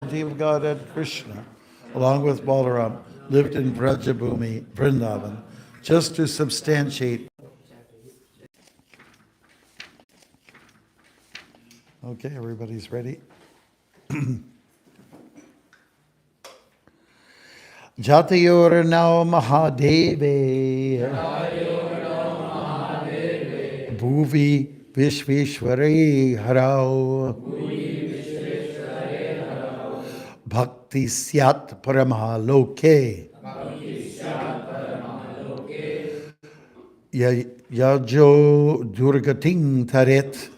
of Godhead Krishna, along with Balaram, lived in Brajabhumi, Vrindavan, just to substantiate. Okay, everybody's ready? Jatayor now Mahadeve Bhuvi Vishveshware Harao Bhakti Syat Paramaloke Yajo Durgating Taret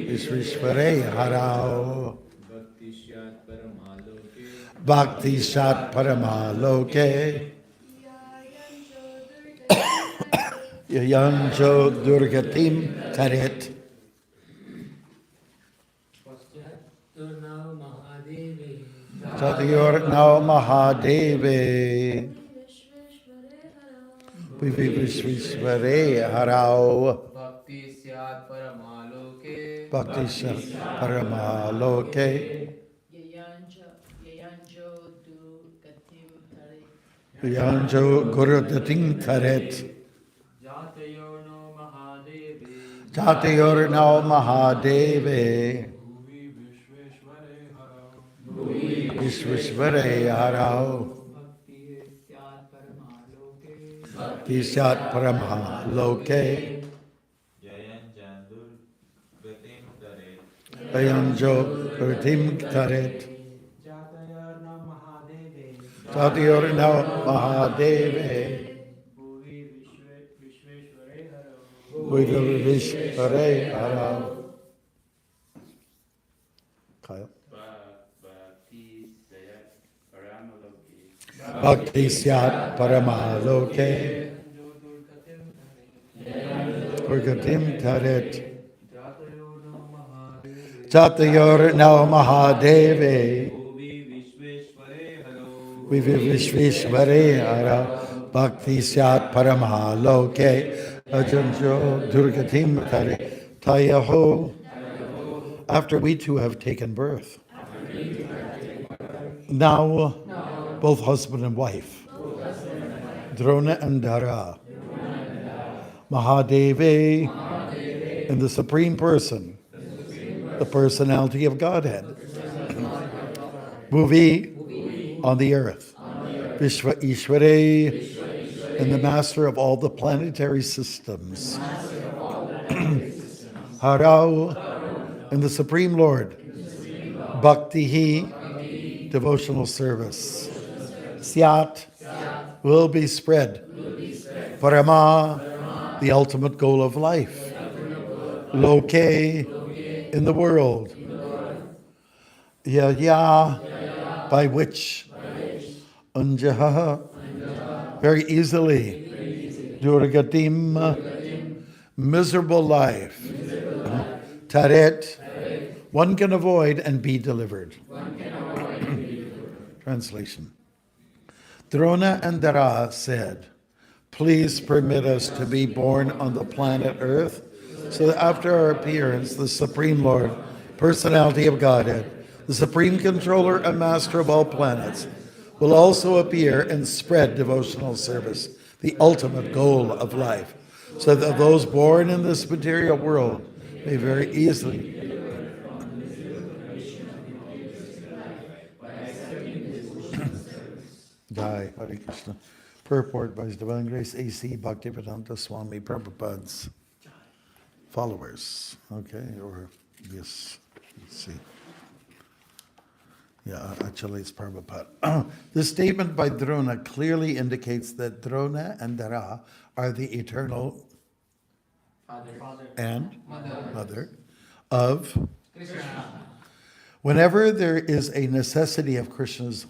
Vishveshware Harao Bhakti Shat Paramaloke Yanjo Durgatim Taret Jatayor now Mahadeve Vishveshware Harao Bhakti Shat Paramaloke Yanjo Gurudating Taret Jatayor now Mahadeve Vishveshware Harao Bhakti Shat Paramaloke Ayanjo Gurtim Taret Jatayor now Mahadeve Vishveshware Harao. Kyle. Bhakti Syat Paramaloke Gurgatim Taret Jatayor now Mahadeve Vishveshware Hara Bhakti Syat Paramaloke Ajanjo Durgatim Taret Tayaho. After we two have taken birth, now both husband and wife, Drona and Dara, Mahadeve, and the Supreme Person, the personality of Godhead, Bhuvi, on the earth, Vishva Ishware, and the master of all the planetary systems, Harao, and the Supreme Lord, Bhakti, devotional service, Syat, will be spread, Parama, the ultimate goal of life, Loke, in the world, Yaya, by which, Anjaha, very easily, Durgatim, miserable life, Taret, one can avoid and be delivered. Translation. Drona and Dara said, please permit us to be born on the planet Earth, so that after our appearance, the Supreme Lord, personality of Godhead, the Supreme Controller and Master of all planets, will also appear and spread devotional service, the ultimate goal of life, so that those born in this material world may very easily die. Hare Krishna. Purport by His Divine Grace A.C. Bhaktivedanta Swami Prabhupada's followers. Okay, or yes, let's see. Yeah, actually it's Prabhupada. This statement by Drona clearly indicates that Drona and Dara are the eternal father and mother of Krishna. Whenever there is a necessity of Krishna's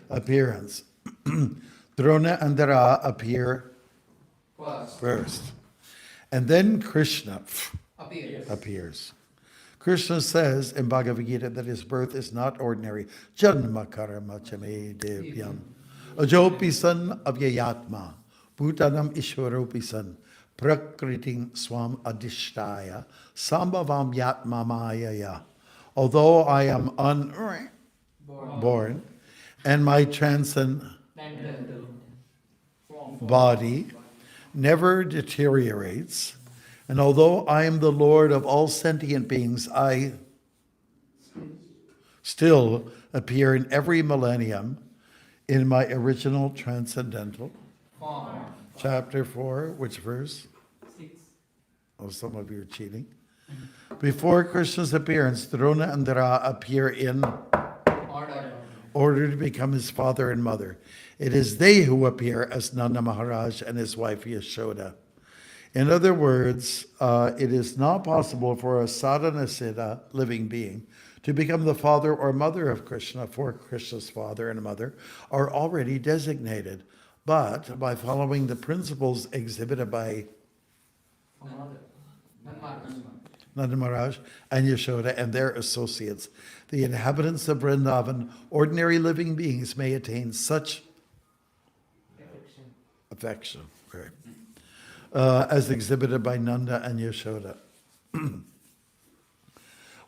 appearance, Drona and Dara appear first. And then Krishna appears. Krishna says in Bhagavad Gita that his birth is not ordinary. Janma karma chame devyam. Ajopi san avyayatma. Bhutanam ishwaropi san. Prakriting swam adishtaya. Sambhavam yatma mayaya. Although I am unborn and my transcendent body never deteriorates, and although I am the Lord of all sentient beings, I still appear in every millennium in my original transcendental. Chapter 4, which verse? 6. Oh, some of you are cheating. Before Krishna's appearance, Drona and Dara appear in order to become his father and mother. It is they who appear as Nanda Maharaj and his wife Yashoda. In other words, it is not possible for a sadhana siddha living being to become the father or mother of Krishna, for Krishna's father and mother are already designated. But by following the principles exhibited by Nanda Maharaj and Yashoda and their associates, the inhabitants of Vrindavan, ordinary living beings, may attain such affection. Right. As exhibited by Nanda and Yashoda.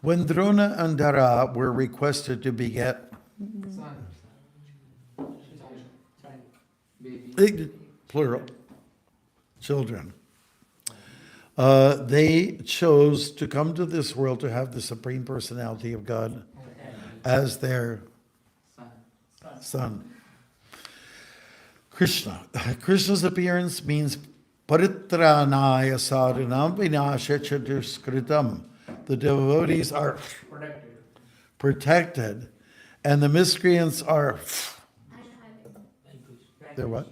When Drona and Dara were requested to beget plural children, they chose to come to this world to have the Supreme Personality of God as their son. Krishna's appearance means paritranaya sadhunam vinasha chaduskritam. The devotees are protected, and the miscreants are they're what?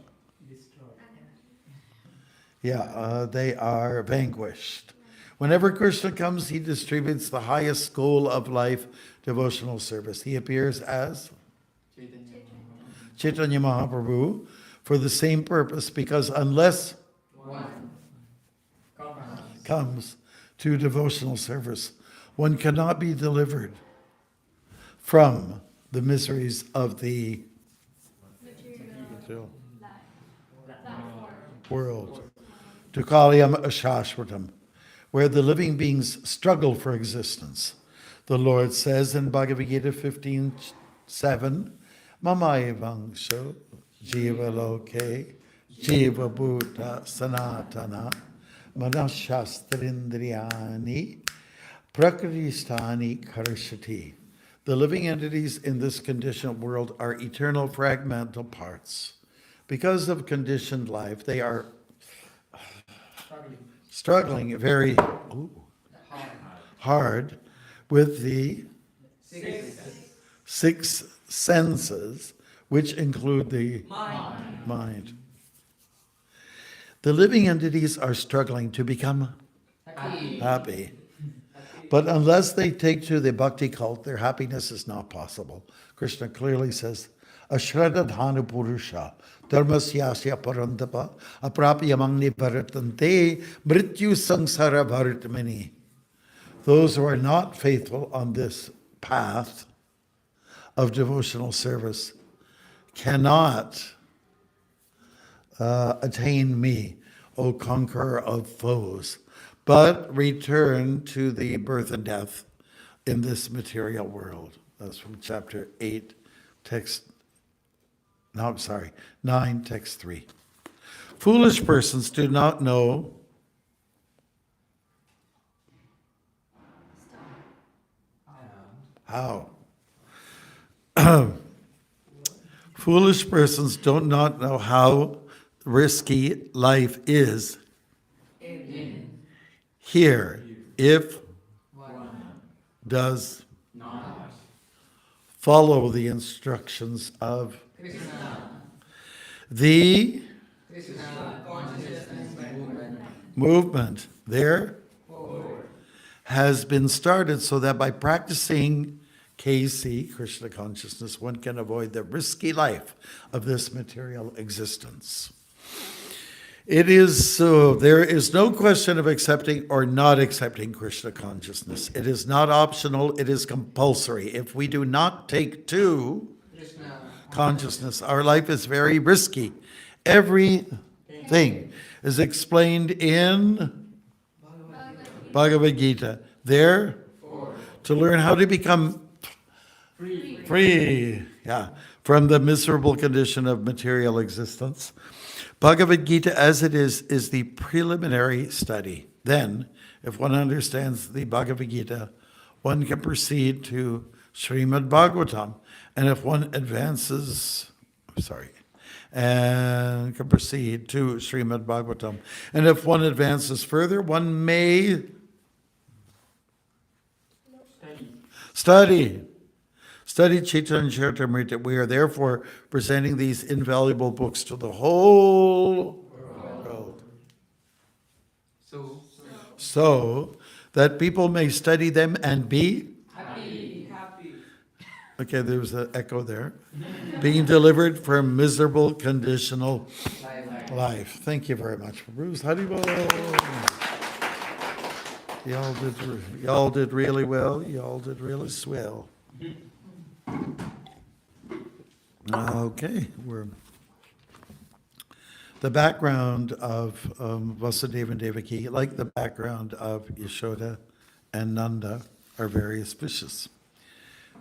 Yeah, they are vanquished. Whenever Krishna comes, he distributes the highest goal of life, devotional service. He appears as Chaitanya Mahaprabhu for the same purpose, because unless one comes to devotional service, one cannot be delivered from the miseries of the world. Tukalyam ashashvatam, where the living beings struggle for existence. The Lord says in Bhagavad Gita 15:7, Mamayevangsho jiva loke jiva bhuta sanatana manashastrindriyani prakritistani karshati. The living entities in this conditioned world are eternal fragmental parts. Because of conditioned life, they are struggling very hard with the six senses, which include the mind. The living entities are struggling to become happy. But unless they take to the bhakti cult, their happiness is not possible. Krishna clearly says, Ashradadhanu Purusha, Dharmasyasya Parantapa, Aprapyamangni Bharatante, Mrityu Sangsara Bharatmani. Those who are not faithful on this path of devotional service cannot attain me, O conqueror of foes, but return to the birth and death in this material world. That's from chapter 8, text 9, text 3. Foolish persons do not know how. Foolish persons do not know how risky life is here if does follow the instructions of the movement there has been started, so that by practicing KC, Krishna consciousness, one can avoid the risky life of this material existence. It is so. There is no question of accepting or not accepting Krishna consciousness. It is not optional, it is compulsory. If we do not take to consciousness, our life is very risky. Everything is explained in Bhagavad Gita. There, to learn how to become free, yeah, from the miserable condition of material existence. Bhagavad Gita, as it is the preliminary study. Then, if one understands the Bhagavad Gita, one can proceed to Srimad Bhagavatam. And if one advances, and can proceed to Srimad Bhagavatam. And if one advances further, one may study Chaitanya Charitamrita. We are therefore presenting these invaluable books to the whole world. So that people may study them and be happy. Okay, there was an echo there. Being delivered from miserable conditional life. Thank you very much, Bruce. Haribol. Y'all did really well. Y'all did really swell. Okay, the background of Vasudeva and Devaki, like the background of Yashoda and Nanda, are very auspicious.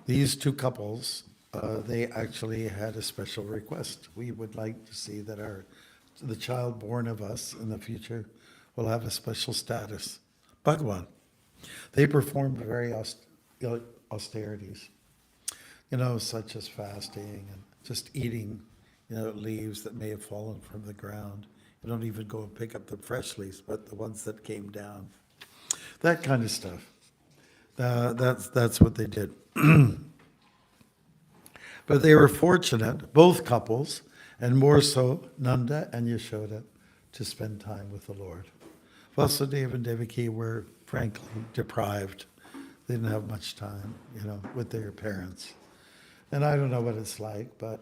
These two couples, they actually had a special request. We would like to see that the child born of us in the future will have a special status. Bhagavan. They performed very austerities, such as fasting and just eating, leaves that may have fallen from the ground. You don't even go and pick up the fresh leaves, but the ones that came down. That kind of stuff. That's what they did. But they were fortunate, both couples, and more so Nanda and Yashoda, to spend time with the Lord. Vasudeva and Devaki were frankly deprived. They didn't have much time, with their parents. And I don't know what it's like, but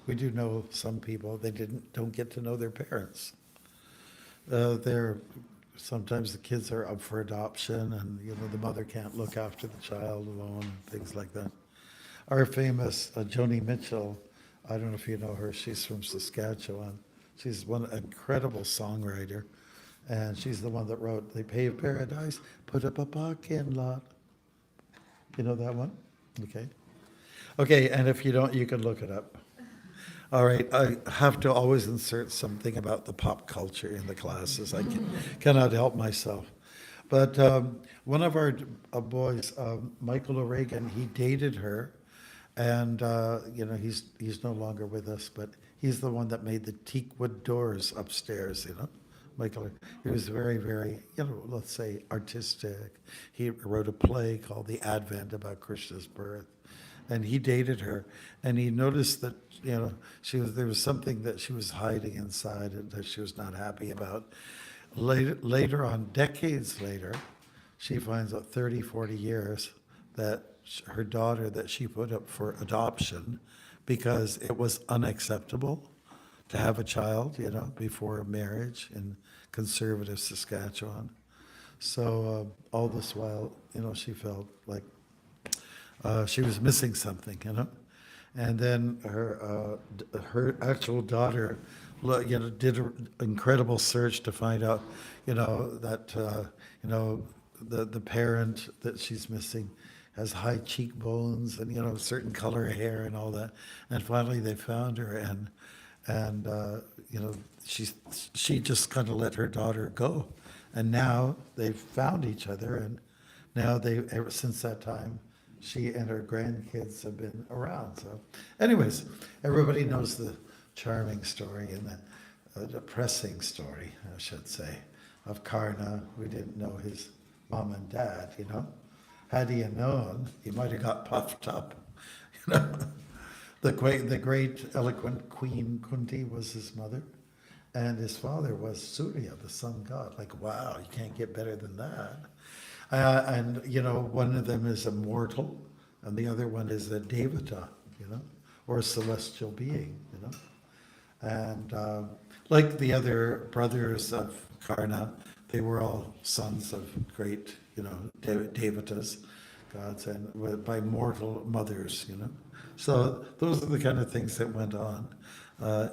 we do know some people, they don't get to know their parents. Sometimes the kids are up for adoption, and the mother can't look after the child alone, and things like that. Our famous Joni Mitchell, I don't know if you know her, she's from Saskatchewan. She's one incredible songwriter, and she's the one that wrote "They Paved Paradise, Put Up a Parking Lot." You know that one? Okay, and if you don't, you can look it up. All right, I have to always insert something about the pop culture in the classes. I cannot help myself. But one of our boys, Michael O'Regan, he dated her, and he's no longer with us, but he's the one that made the teakwood doors upstairs. Michael, he was very, very, let's say, artistic. He wrote a play called The Advent about Krishna's birth. And he dated her, and he noticed that there was something that she was hiding inside and that she was not happy about. Later on, decades later, she finds out 30, 40 years that her daughter that she put up for adoption because it was unacceptable to have a child, before marriage in conservative Saskatchewan. So all this while, she felt like she was missing something, and then her actual daughter, did an incredible search to find out, that the parent that she's missing has high cheekbones and a certain color of hair and all that, and finally they found her, and she just kind of let her daughter go, and now they've found each other, and now ever since that time, she and her grandkids have been around. So anyways, everybody knows the charming story and the depressing story, I should say, of Karna, who didn't know his mom and dad, Had he known, he might have got puffed up, The great eloquent Queen Kunti was his mother, and his father was Surya, the sun god. Like, wow, you can't get better than that. And one of them is a mortal, and the other one is a devata, or a celestial being, And like the other brothers of Karna, they were all sons of great, devatas, gods, and by mortal mothers, So those are the kind of things that went on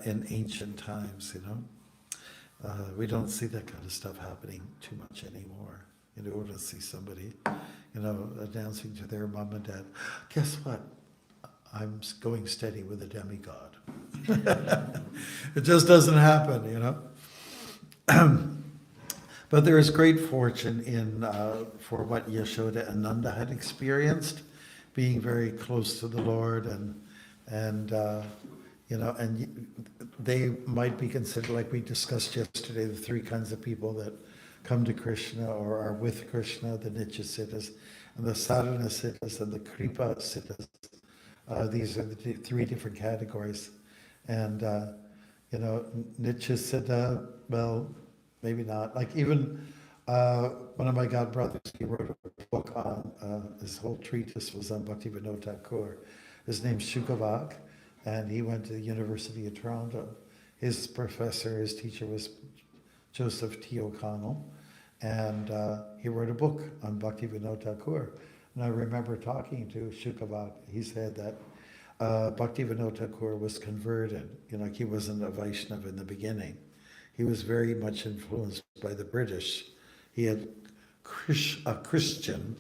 in ancient times. We don't see that kind of stuff happening too much anymore. We don't see somebody, announcing to their mom and dad, guess what? I'm going steady with a demigod. It just doesn't happen. But there is great fortune in for what Yashoda and Nanda had experienced, being very close to the Lord, and they might be considered, like we discussed yesterday, the three kinds of people that come to Krishna or are with Krishna: the Nitya Siddhas, and the Sadhana Siddhas, and the Kripa Siddhas. These are the three different categories. And, Nitya Siddha, well, maybe not. Like even one of my god brothers, he wrote a book on, his whole treatise was on Bhaktivinoda Thakur. His name's Shukavak, and he went to the University of Toronto. His professor, his teacher was Joseph T. O'Connell, and he wrote a book on Bhaktivinoda Thakur. And I remember talking to Shukavak. He said that Bhaktivinoda Thakur was converted. He wasn't a Vaishnava in the beginning. He was very much influenced by the British. He had Christian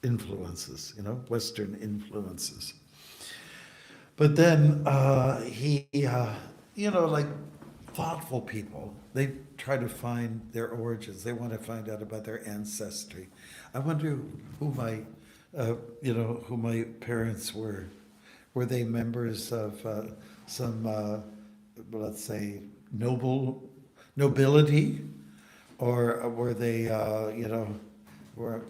influences, Western influences. But then he, like thoughtful people, they try to find their origins. They want to find out about their ancestry. I wonder who my parents were. Were they members of some, let's say, nobility, or were they, were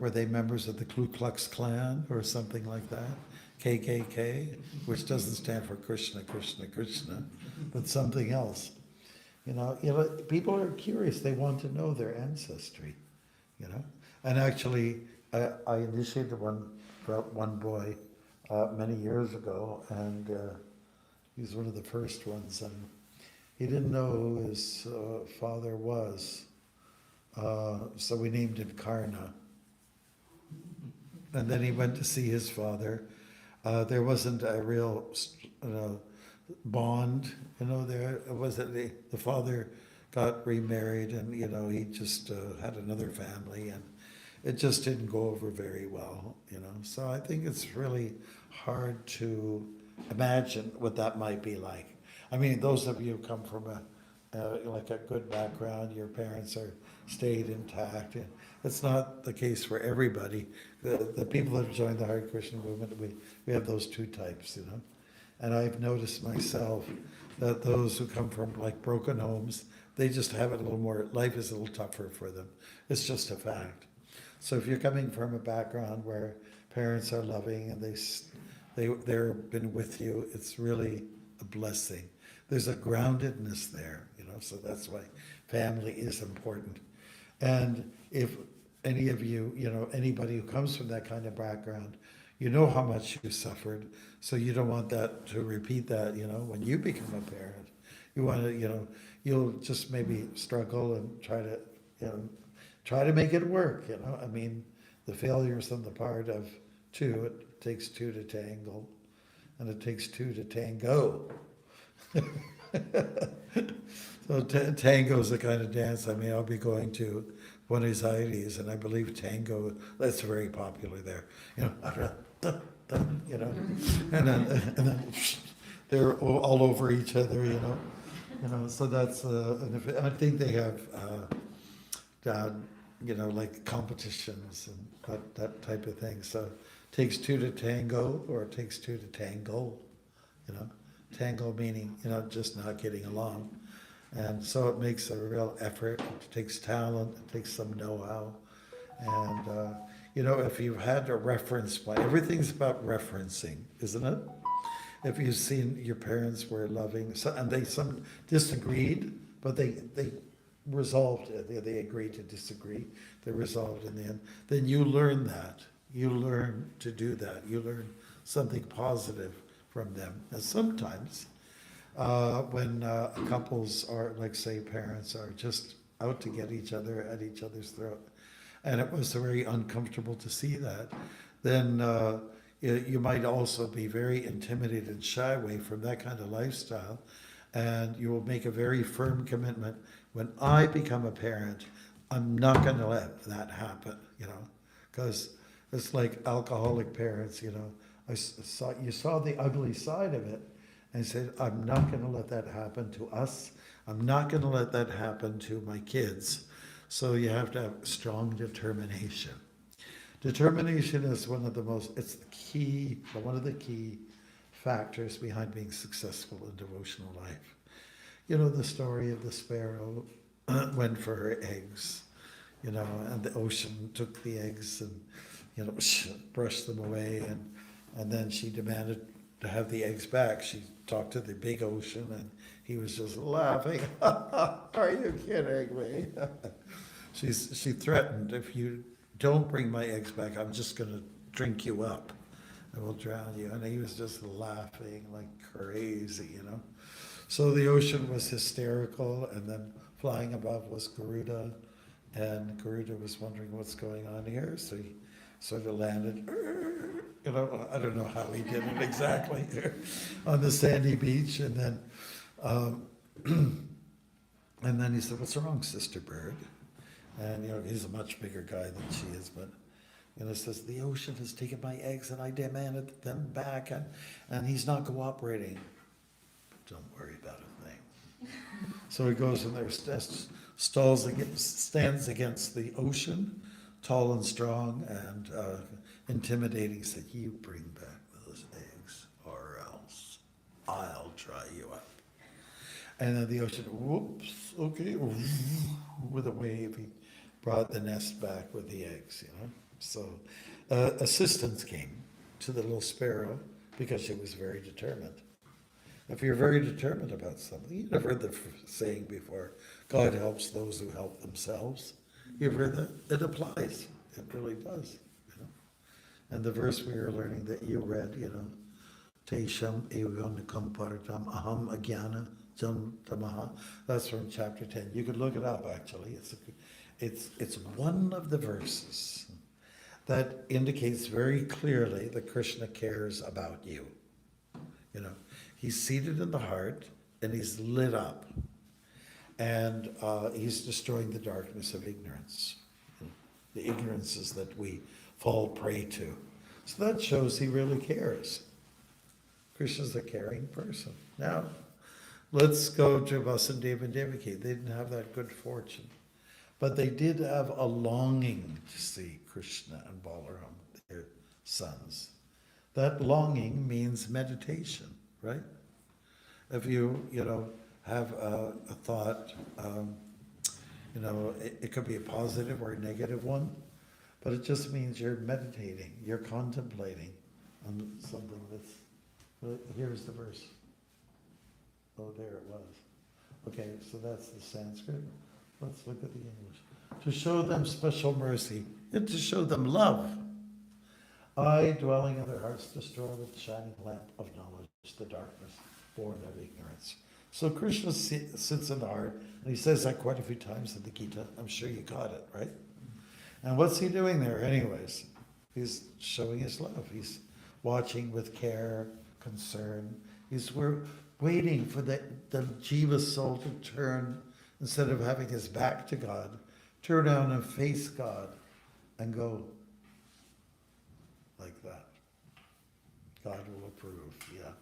they members of the Ku Klux Klan or something like that? KKK, which doesn't stand for Krishna, Krishna, Krishna, but something else. People are curious. They want to know their ancestry. And actually, I initiated one boy many years ago, and he was one of the first ones, and he didn't know who his father was, so we named him Karna. And then he went to see his father. There wasn't a real bond, there. It wasn't the father got remarried, and he just had another family, and it just didn't go over very well. So I think it's really hard to imagine what that might be like. I mean, those of you who come from like a good background, your parents are stayed intact. And it's not the case for everybody. The people that have joined the Hare Krishna movement, we have those two types, And I've noticed myself that those who come from like broken homes, they just have it a little more, life is a little tougher for them. It's just a fact. So if you're coming from a background where parents are loving and they've been with you, it's really a blessing. There's a groundedness there, so that's why family is important. And if any of you, anybody who comes from that kind of background, you know how much you suffered, so you don't want that to repeat that, when you become a parent. You want to, you'll just maybe struggle and try to make it work, I mean, the failure's on the part of two. It takes two to tangle, and it takes two to tango. So tango is the kind of dance. I mean, I'll be going to Buenos Aires, and I believe tango, that's very popular there. And then they're all over each other, So that's, I think they have, like competitions and that type of thing. So it takes two to tango, or it takes two to tangle, Tango meaning, just not getting along. And so it makes a real effort. It takes talent, it takes some know-how. And, if you've had a reference point, everything's about referencing, isn't it? If you've seen your parents were loving, and some disagreed, but they resolved it. They agreed to disagree. They resolved in the end. Then you learn that. You learn to do that. You learn something positive from them. And sometimes when couples are, like say parents, are just out to get each other at each other's throat. And it was very uncomfortable to see that. Then you might also be very intimidated and shy away from that kind of lifestyle. And you will make a very firm commitment. When I become a parent, I'm not going to let that happen, because it's like alcoholic parents, you saw the ugly side of it and said, I'm not going to let that happen to us. I'm not going to let that happen to my kids. So you have to have strong determination. Determination is one of the key factors behind being successful in devotional life. You know the story of the sparrow went for her eggs, and the ocean took the eggs and, brushed them away, and then she demanded to have the eggs back. She talked to the big ocean, and he was just laughing. Are you kidding me? She threatened, if you don't bring my eggs back, I'm just going to drink you up. I will drown you. And he was just laughing like crazy, So the ocean was hysterical, and then flying above was Garuda, and Garuda was wondering what's going on here. So he sort of landed, I don't know how he did it exactly, on the sandy beach, and then he said, "What's wrong, Sister Bird?" And he's a much bigger guy than she is, but says, "The ocean has taken my eggs and I demanded them back, and he's not cooperating." Don't worry about a thing. So he goes in there, stands against the ocean, tall and strong and intimidating, said, "You bring back those eggs or else I'll dry you up." And then the ocean, whoops, okay, with a wave, he brought the nest back with the eggs, So assistance came to the little sparrow because she was very determined. If you're very determined about something, you've never heard the saying before, God helps those who help themselves. You've heard that? It applies. It really does. And the verse we were learning that you read, Tesham evan kampartam aham agyana jam tamaha. That's from chapter 10. You could look it up, actually. It's one of the verses that indicates very clearly that Krishna cares about you. He's seated in the heart and he's lit up, and he's destroying the darkness of ignorance, the ignorances that we fall prey to. So that shows he really cares. Krishna's a caring person. Now, let's go to Vasudeva and Devaki. They didn't have that good fortune, but they did have a longing to see Krishna and Balaram, their sons. That longing means meditation, right? If you, have a thought, it could be a positive or a negative one, but it just means you're meditating, you're contemplating on something that's, here's the verse. Oh, there it was. Okay, so that's the Sanskrit. Let's look at the English. To show them special mercy and to show them love. I, dwelling in their hearts, destroy with the shining lamp of knowledge the darkness born of ignorance. So Krishna sits in the heart, and he says that quite a few times in the Gita. I'm sure you got it, right? And what's he doing there anyways? He's showing his love. He's watching with care, concern. We're waiting for the jiva soul to turn, instead of having his back to God, turn around and face God and go like that. God will approve, yeah.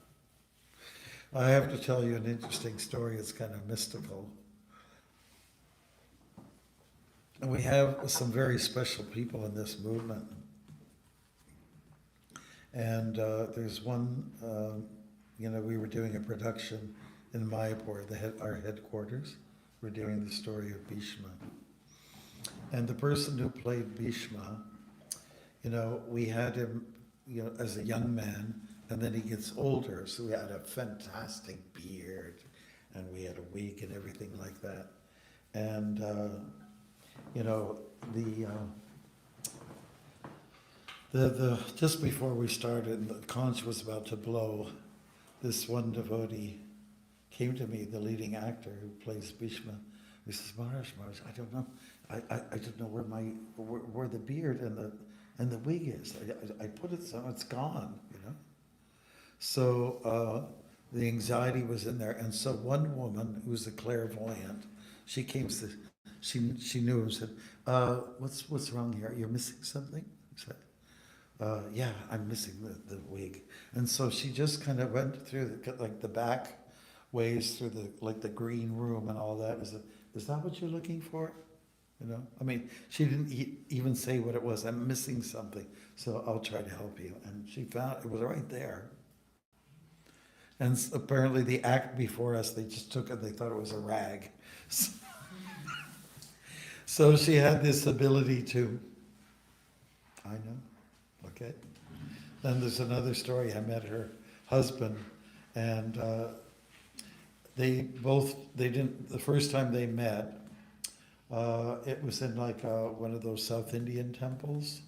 I have to tell you an interesting story. It's kind of mystical. And we have some very special people in this movement. And there's one, we were doing a production in Mayapur, our headquarters. We're doing the story of Bhishma. And the person who played Bhishma, we had him, as a young man, and then he gets older, so we had a fantastic beard, and we had a wig and everything like that. And, just before we started, and the conch was about to blow, this one devotee came to me, the leading actor who plays Bhishma. He says, Maharaj, I don't know. I don't know where the beard and the wig is. I put it so it's gone, you know. So the anxiety was in there, and so one woman who's a clairvoyant, she came to, she knew him and said, what's wrong here? You're missing something? He said, yeah, I'm missing the wig. And so she just kind of went through the back ways through the green room and all that. Is that what you're looking for? You know, I mean, she didn't even say what it was. I'm missing something, so I'll try to help you. And she found it was right there. And apparently the act before us, they just took it, they thought it was a rag. So she had this ability to, I know, okay. Then there's another story. I met her husband, and the first time they met, it was in like one of those South Indian temples,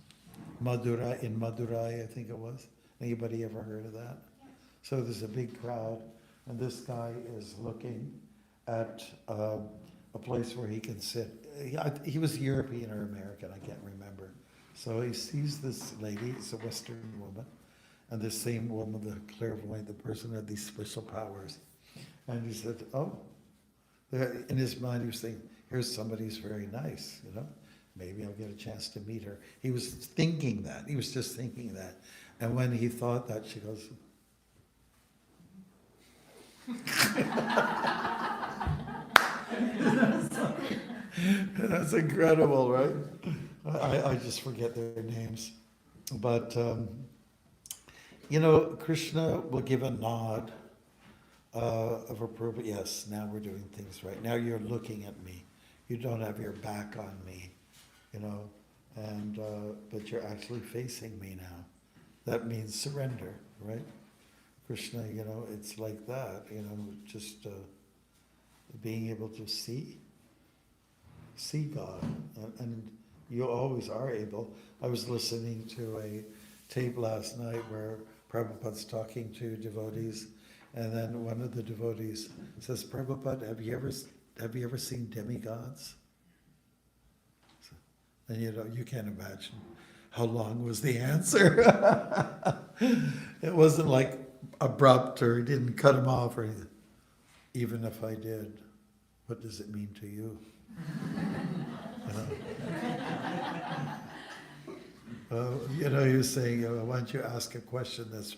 Madurai, I think it was. Anybody ever heard of that? So there's a big crowd, and this guy is looking at a place where he can sit. He was European or American, I can't remember. So he sees this lady, it's a Western woman, and this same woman, the clairvoyant, the person had these special powers. And he said, oh, in his mind he was thinking, here's somebody who's very nice, you know, maybe I'll get a chance to meet her. He was thinking that, he was just thinking that. And when he thought that, she goes, that's incredible, right? I just forget their names. But, you know, Krishna will give a nod of approval. Yes, now we're doing things right. Now you're looking at me. You don't have your back on me, you know, and but you're actually facing me now. That means surrender, right? Krishna, you know, it's like that, you know, just being able to see God, and you always are able. I was listening to a tape last night where Prabhupada's talking to devotees, and then one of the devotees says, Prabhupada, have you ever seen demigods? And you know, you can't imagine how long was the answer. It wasn't like abrupt, or he didn't cut him off or anything. Even if I did, what does it mean to you? You know, he was saying, why don't you ask a question that's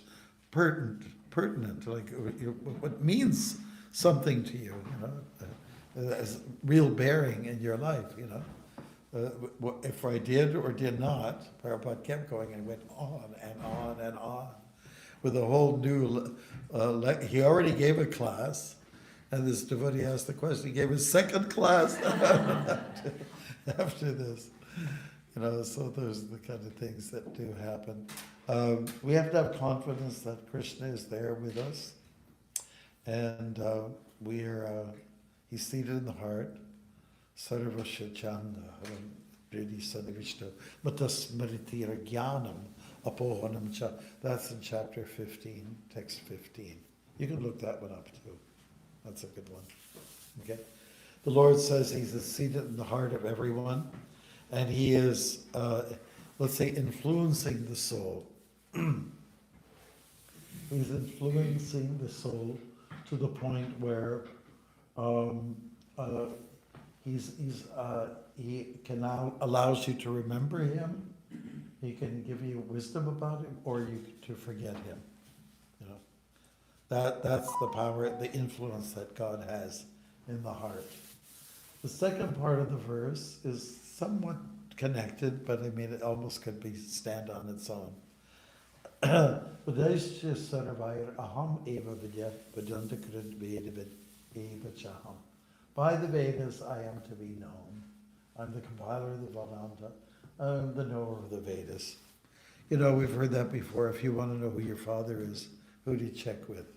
pertinent, like what means something to you, you know, as real bearing in your life, you know. If I did or did not, Prabhupada kept going and went on and on and on with a whole new, he already gave a class, and this devotee asked the question, he gave his second class after this. You know, so those are the kind of things that do happen. We have to have confidence that Krishna is there with us, and he's seated in the heart. Sarva Shachanda, Bridi Sadavishta, Matasmaritira Jnanam, Apohanam Cha. That's in chapter 15, text 15. You can look that one up too. That's a good one. Okay? The Lord says he's seated in the heart of everyone, and he is, let's say, influencing the soul. He's influencing the soul to the point where he can now allows you to remember him. He can give you wisdom about him, or to forget him. You know, that's the power, the influence that God has in the heart. The second part of the verse is somewhat connected, but I mean, it almost could stand on its own. Udaisya sarvayar aham eva vidya vedanta krid veda eva chaham. By the Vedas I am to be known. I'm the compiler of the Vedanta. I'm the knower of the Vedas. You know, we've heard that before. If you want to know who your father is, who do you check with?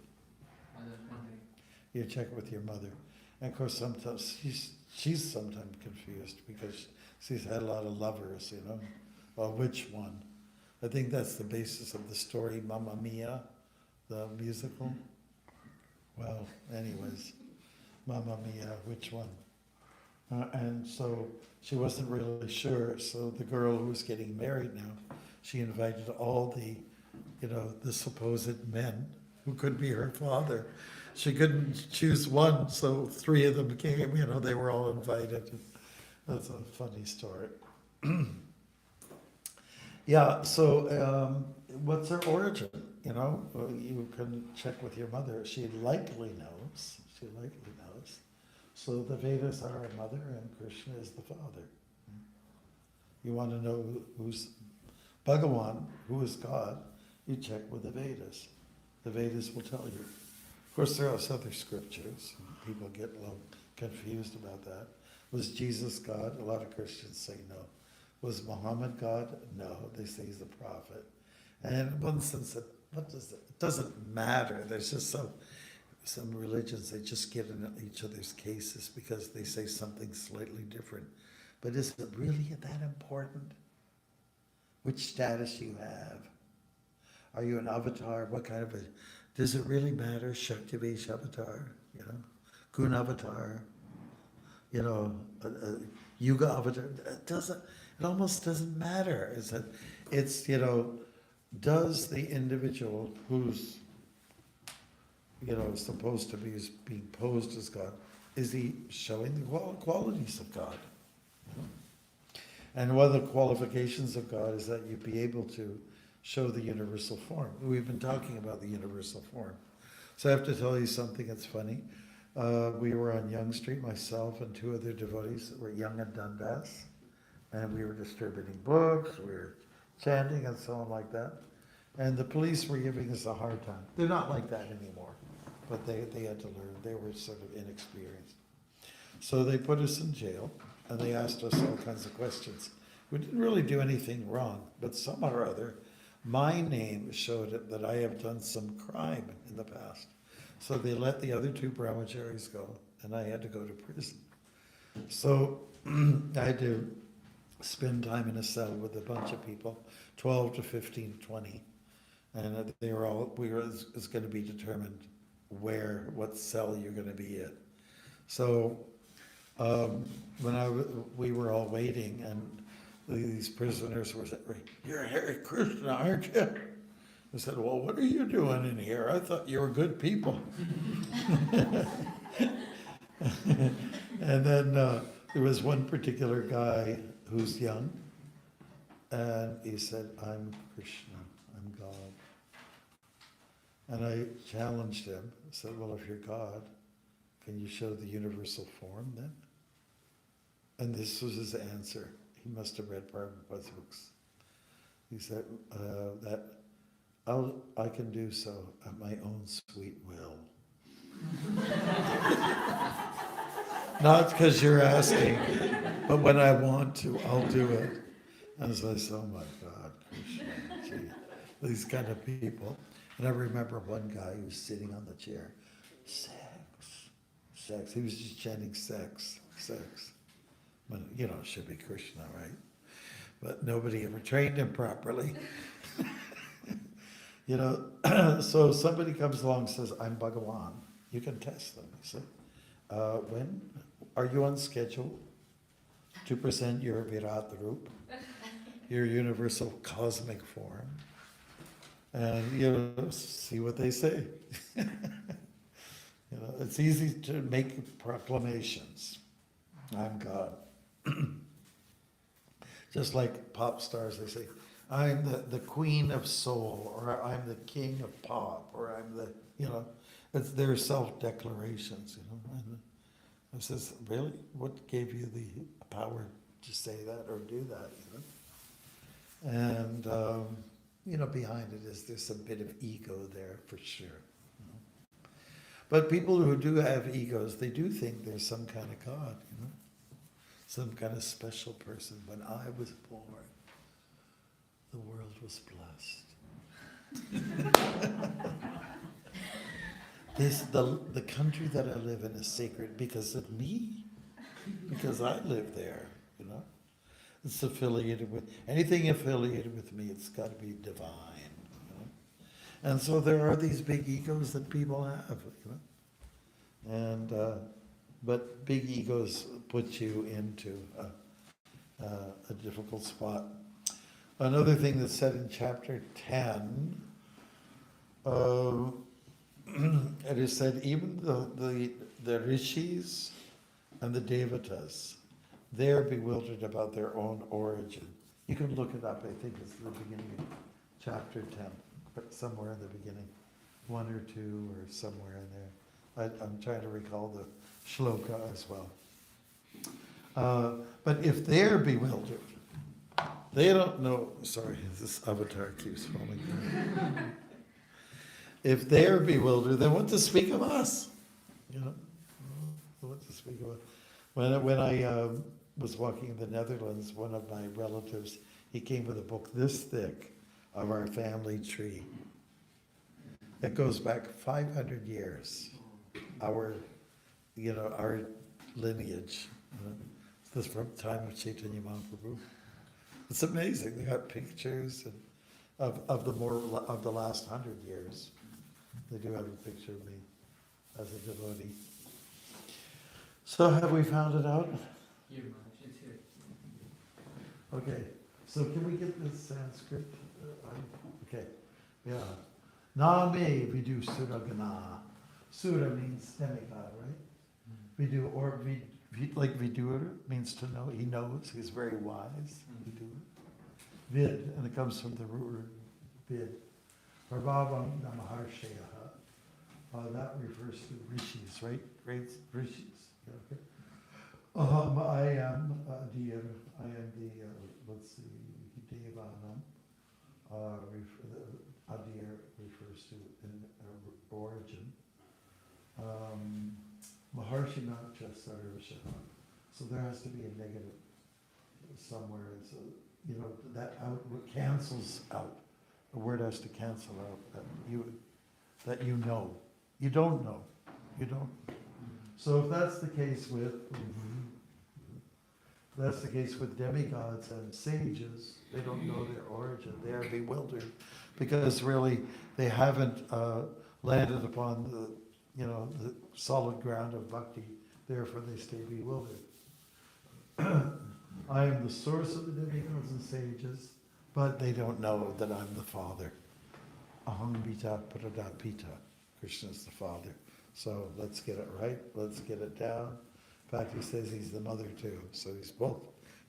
You check with your mother. And of course, sometimes she's sometimes confused because she's had a lot of lovers, you know. Well, which one? I think that's the basis of the story Mamma Mia, the musical. Well, anyways, Mamma Mia, which one? And so she wasn't really sure. So the girl who was getting married now, she invited all the, the supposed men who could be her father. She couldn't choose one, so three of them came. They were all invited. That's a funny story. Yeah. So what's her origin? You can check with your mother. She likely knows. She likely knows. So the Vedas are our mother and Krishna is the father. You want to know who's Bhagawan, who is God, you check with the Vedas. The Vedas will tell you. Of course, there are other scriptures. People get a little confused about that. Was Jesus God? A lot of Christians say no. Was Muhammad God? No, they say he's a prophet. And in one sense, it doesn't matter. There's just some religions, they just get in each other's cases because they say something slightly different. But is it really that important? Which status you have? Are you an avatar? What kind of does it really matter? Shaktivesh avatar, Gun avatar, Yuga avatar. It almost doesn't matter. It's does the individual who's supposed to be being posed as God, is he showing the qualities of God? And one of the qualifications of God is that you be able to show the universal form. We've been talking about the universal form. So I have to tell you something that's funny. We were on Yonge Street, myself and two other devotees that were young at Dundas, and we were distributing books, we were chanting and so on like that. And the police were giving us a hard time. They're not like that anymore, but they had to learn. They were sort of inexperienced. So they put us in jail, and they asked us all kinds of questions. We didn't really do anything wrong, but somehow or other, my name showed it that I have done some crime in the past. So they let the other two brahmacharis go, and I had to go to prison. So I had to spend time in a cell with a bunch of people, 12 to 15, 20. And they were all, it's going to be determined what cell you're going to be in. So when we were all waiting, and these prisoners were saying, "You're Hare Krishna, aren't you?" I said, "Well, what are you doing in here? I thought you were good people." And then there was one particular guy who's young, and he said, "I'm Krishna, I'm God." And I challenged him. I said, "Well, if you're God, can you show the universal form then?" And this was his answer. He must have read Prabhupada's books. He said, I can do so at my own sweet will. Not because you're asking, but when I want to, I'll do it. And so I said, oh my God, Krishna, gee, these kind of people. And I remember one guy who was sitting on the chair, sex. He was just chanting sex. But, it should be Krishna, right? But nobody ever trained him properly. So somebody comes along and says, I'm Bhagawan. You can test them. You say, when are you on schedule to present your Virat Roop, your universal cosmic form? And, see what they say. It's easy to make proclamations. I'm God. Just like pop stars, they say, I'm the queen of soul, or I'm the king of pop, or I'm the, it's their self-declarations, And I says, really? What gave you the power to say that or do that, And, behind it is there's a bit of ego there for sure. But people who do have egos, they do think there's some kind of God, some kind of special person. When I was born, the world was blessed. The country that I live in is sacred because of me, because I live there, It's affiliated with, anything affiliated with me, it's got to be divine, And so there are these big egos that people have, And, but big egos put you into a difficult spot. Another thing that's said in chapter 10, it is said even the rishis and the devatas, they're bewildered about their own origin. You can look it up, I think it's the beginning of chapter 10, but somewhere in the beginning, 1 or 2 or somewhere in there. I'm trying to recall the shloka as well. But if they're bewildered, they don't know, sorry, this avatar keeps falling down. If they're bewildered, then what to speak of us? You know, what to speak of us? When I was walking in the Netherlands, one of my relatives, he came with a book this thick of our family tree. It goes back 500 years, our lineage. This is from the time of Chaitanya Mahaprabhu. It's amazing. They got pictures of the last 100 years. They do have a picture of me as a devotee. So have we found it out? Here, Maharaj, it's here. Okay. So can we get this Sanskrit? Okay. Yeah. Name vidu suragana. Sura means demigod, right? Vidu or like vidur means to know. He knows. He's very wise. Vidur. Vid, and it comes from the root word vid. Prabhavam namaharshayaha. That refers to rishis, right? Great rishis. Okay. I am dear. I am the let's see. Devanam. Adir refers to an origin. Maharshi not just Sarvashaha. So there has to be a negative somewhere. So that out cancels out. The word has to cancel out that you know. You don't know. You don't. So if that's the case with demigods and sages, they don't know their origin. They are bewildered because really they haven't landed upon the solid ground of bhakti. Therefore, they stay bewildered. I am the source of the demigods and sages, but they don't know that I'm the Father. Aham Bita Pradapita. Krishna is the Father. So let's get it right. Let's get it down. In fact, he says he's the mother too. So he's both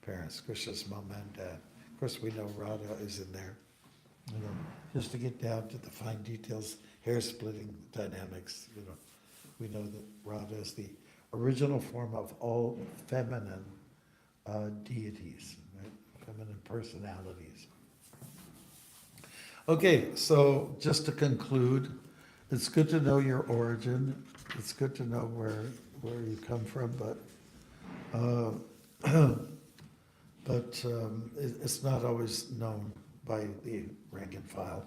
parents. Krishna's mom and dad. Of course, we know Radha is in there. Just to get down to the fine details, hair-splitting dynamics. We know that Radha is the original form of all feminine deities, right? Feminine personalities. Okay, so just to conclude, it's good to know your origin. It's good to know where you come from, but it's not always known by the rank and file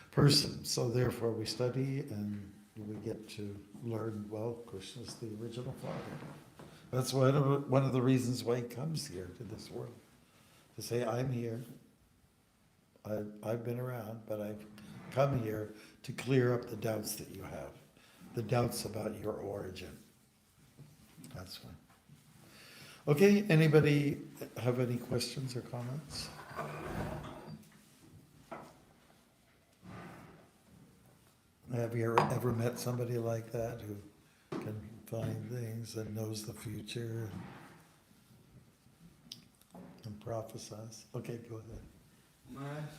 person. So therefore, we study and we get to learn. Well, Krishna's the original Father. That's one of the reasons why he comes here to this world, to say, I'm here. I've been around, but I've come here to clear up the doubts that you have, the doubts about your origin. That's fine. Okay, anybody have any questions or comments? Have you ever met somebody like that who can find things and knows the future and prophesize? Okay, go ahead. Maharaj,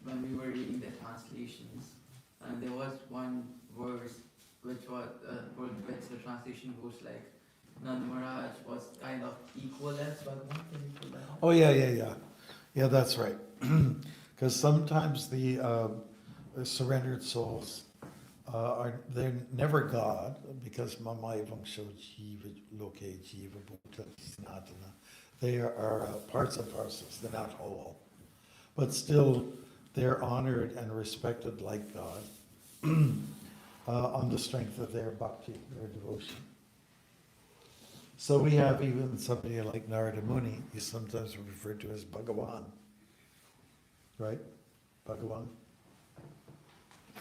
when we were reading the translations, there was one verse which the translation goes like, Nand Maharaj was kind of equal as Bhagavan. Can you put that on? Oh, yeah. Yeah, that's right. Because sometimes the surrendered souls they're never God, because Mama Evangsho Jiva Loke Jiva Bhuta Sanatana. They are parts and parcels, they're not whole. But still, they're honored and respected like God on the strength of their bhakti, their devotion. So we have even somebody like Narada Muni, he's sometimes referred to as Bhagavan,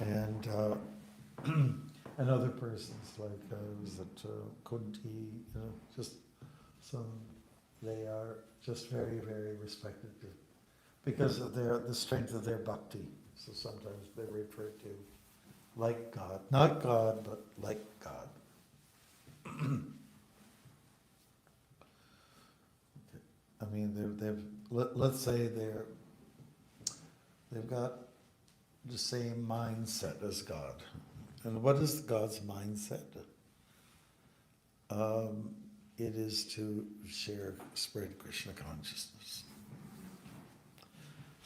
and and other persons like was it Kunti, just some. They are just very, very respected because of the strength of their bhakti. So sometimes they're referred to like God, not God, but like God. I mean, let's say they've got the same mindset as God. And what is God's mindset? It is to spread Krishna consciousness.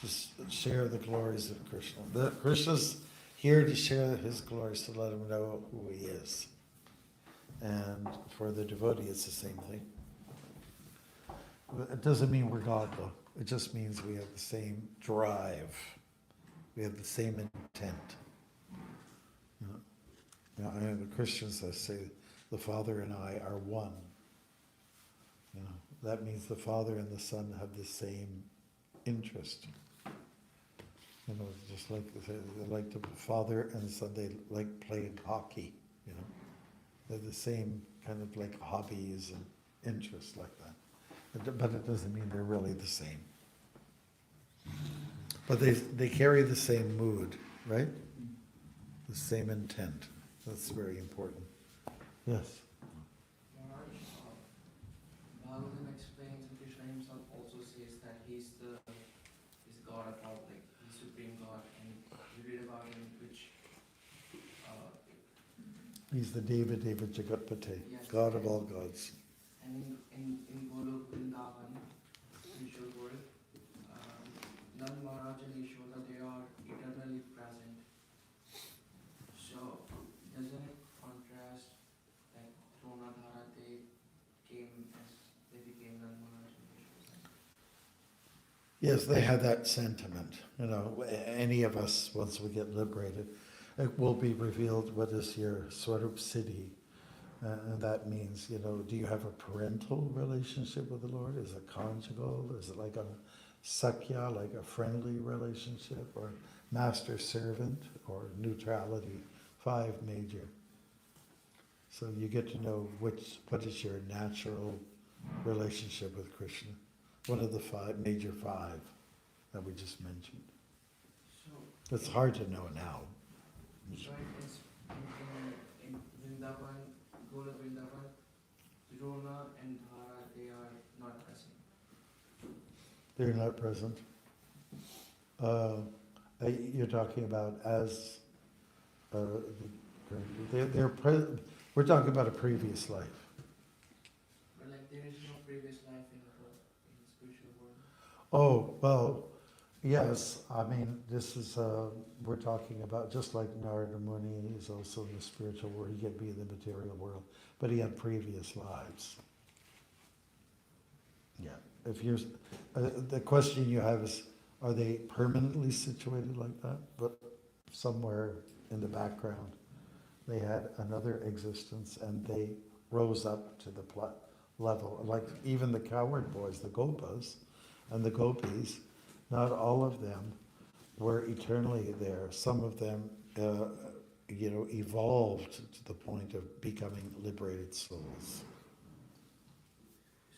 Just share the glories of Krishna. Krishna's here to share his glories, to let him know who he is. And for the devotee, it's the same thing. It doesn't mean we're God, though. It just means we have the same drive. We have the same intent. And the Christians say, the Father and I are one. That means the Father and the Son have the same interest. Just like the Father and the Son, they like playing hockey. They're the same kind of like hobbies and interests like that. But it doesn't mean they're really the same. But they carry the same mood, right? The same intent. That's very important. Yes. Bhagavatam explains, and Krishna himself also says that he's God of all, like the supreme God, and we read about him, which He's the Deva Jagatpate, yes, God of all gods. And in Golok Vrindavan, spiritual world, Nand Maharaj and Yashoda, they are eternally present. So doesn't it contrast that Dronadhara, they became Nand Maharaj and Yashoda? Yes, they had that sentiment. Any of us, once we get liberated, it will be revealed what is your Swarup Siddhi. And that means, do you have a parental relationship with the Lord? Is it conjugal? Is it like a sakya, like a friendly relationship? Or master-servant? Or neutrality? 5 major. So you get to know what is your natural relationship with Krishna. One of the major 5 that we just mentioned. So It's hard to know now. So it is in Vrindavan, Golok Vrindavan, Drona and Dhara, they are not present. They're not present. You're talking about as they're present. We're talking about a previous life. But like there is no previous life in the spiritual world. Oh well, yes. I mean, this is we're talking about just like Narada Muni is also in the spiritual world. He could be in the material world, but he had previous lives. Yeah. If you're, the question you have is, are they permanently situated like that? But somewhere in the background, they had another existence and they rose up to the level. Like even the cowherd boys, the Gopas and the Gopis, not all of them were eternally there. Some of them, evolved to the point of becoming liberated souls.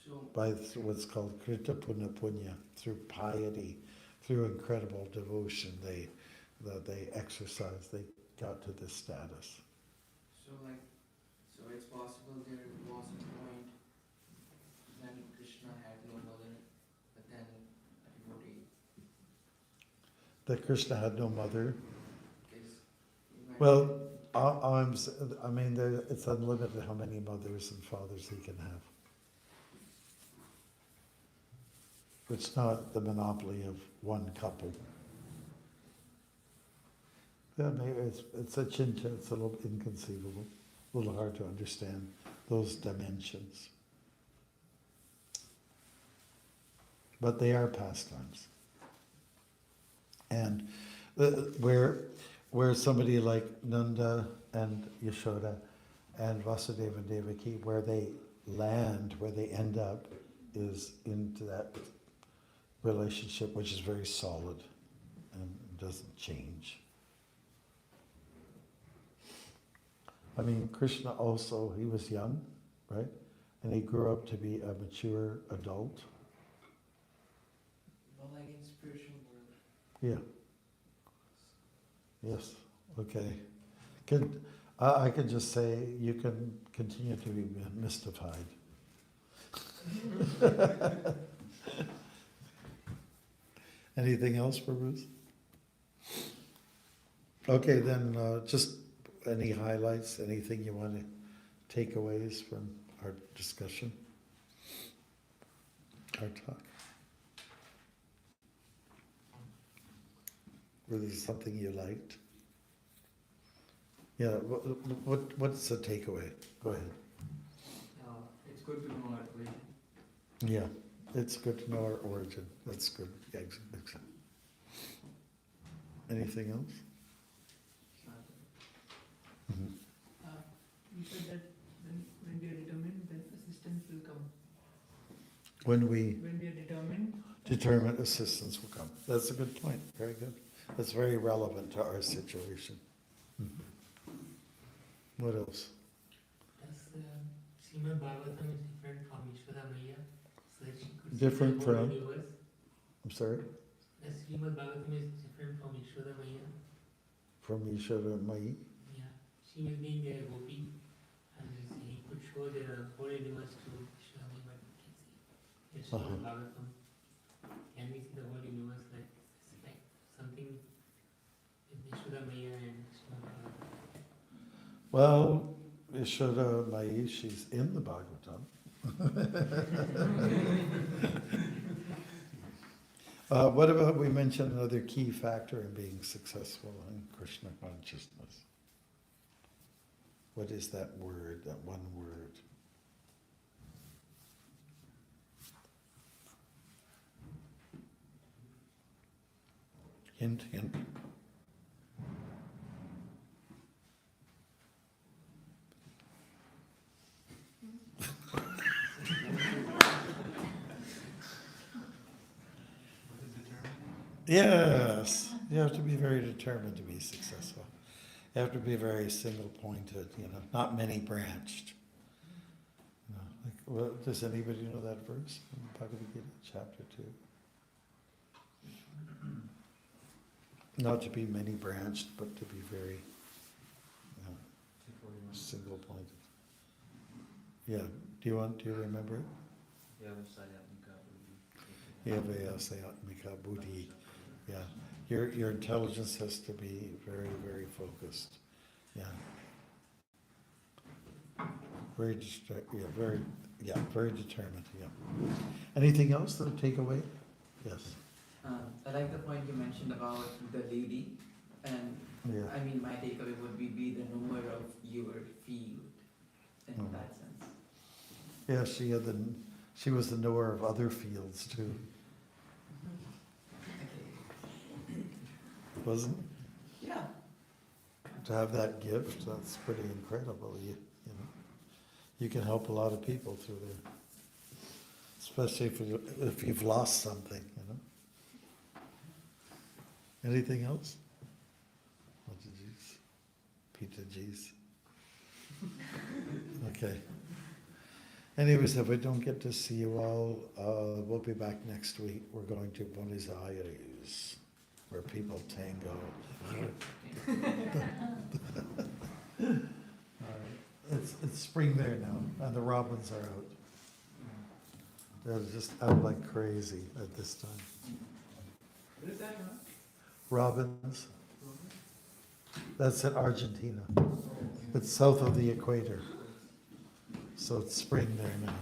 So By what's called Krita Punna Punya, through piety, through incredible devotion, they exercised, they got to this status. So it's possible there was a point when Krishna had no mother, but then a devotee That Krishna had no mother. is. Well, it's unlimited how many mothers and fathers he can have. It's not the monopoly of one couple. Yeah, maybe it's a chincha, it's a little inconceivable, a little hard to understand those dimensions. But they are pastimes. And where somebody like Nanda and Yashoda and Vasudeva and Devaki, where they land, where they end up, is into that relationship which is very solid and doesn't change. I mean, Krishna also, he was young, right? And he grew up to be a mature adult. Well, like in spiritual world. Yeah. Yes. Okay. I can just say you can continue to be mystified. Anything else for Ruth? Okay, then just any highlights, anything you want to takeaways from our discussion, our talk? Was there something you liked? Yeah, what's the takeaway? Go ahead. It's good to know our origin. Yeah, it's good to know our origin. That's good. Yeah, excellent. Anything else? Mhm. You said that when we are determined, then assistance will come. When we When we are determined, determine, assistance will come. That's a good point. Very good. That's very relevant to our situation. Mhm. What else? As Srimad Bhagavatam is different from Ishvara Maya, so that she could see Different the whole from? universe. I'm sorry? As Srimad Bhagavatam is different from Ishvara Maya, From Yeshara Mai? yeah, she was being a gopi, and he could show the whole universe to Ishvara Maya, but we can see. It's Srimad Bhagavatam. Can we see the whole universe like something with Ishvara Maya and Srimad Bhagavatam? Well, Yeshara Mai, she's in the Bhagavatam. What about we mentioned another key factor in being successful in Krishna consciousness? What is that word, that one word? Hint, hint. Yes, you have to be very determined to be successful. You have to be very single-pointed, not many-branched. Does anybody know that verse in Bhagavad Gita, chapter 2? Not to be many-branched, but to be very single-pointed. Yeah. Do you remember it? Yavayasayatmika buddhi. Yeah. Your intelligence has to be very, very focused. Yeah. Very determined. Yeah. Anything else to take away? Yes. I like the point you mentioned about the lady, and Yeah. I mean my takeaway would be the knower of your field in Mm. that sense. Yeah, she was the knower of other fields too, wasn't? Yeah. To have that gift, that's pretty incredible. You can help a lot of people through there, especially if you've lost something. Anything else? Pita G's. Okay. Anyways, if we don't get to see you all, we'll be back next week. We're going to Buenos Aires, where people tango. It's spring there now, and the robins are out. They're just out like crazy at this time. what is that, huh? Robins. That's in Argentina. It's south of the equator. So it's spring there now.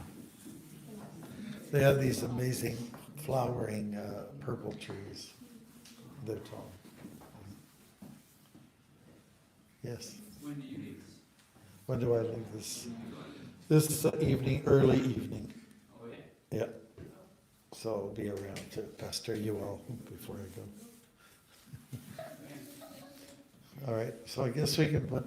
They have these amazing flowering purple trees. They're tall. Yes. When do you leave? When do I leave this? This is evening, early evening. Oh, yeah. Yeah. So I'll be around to pester you all before I go. All right. So I guess we can put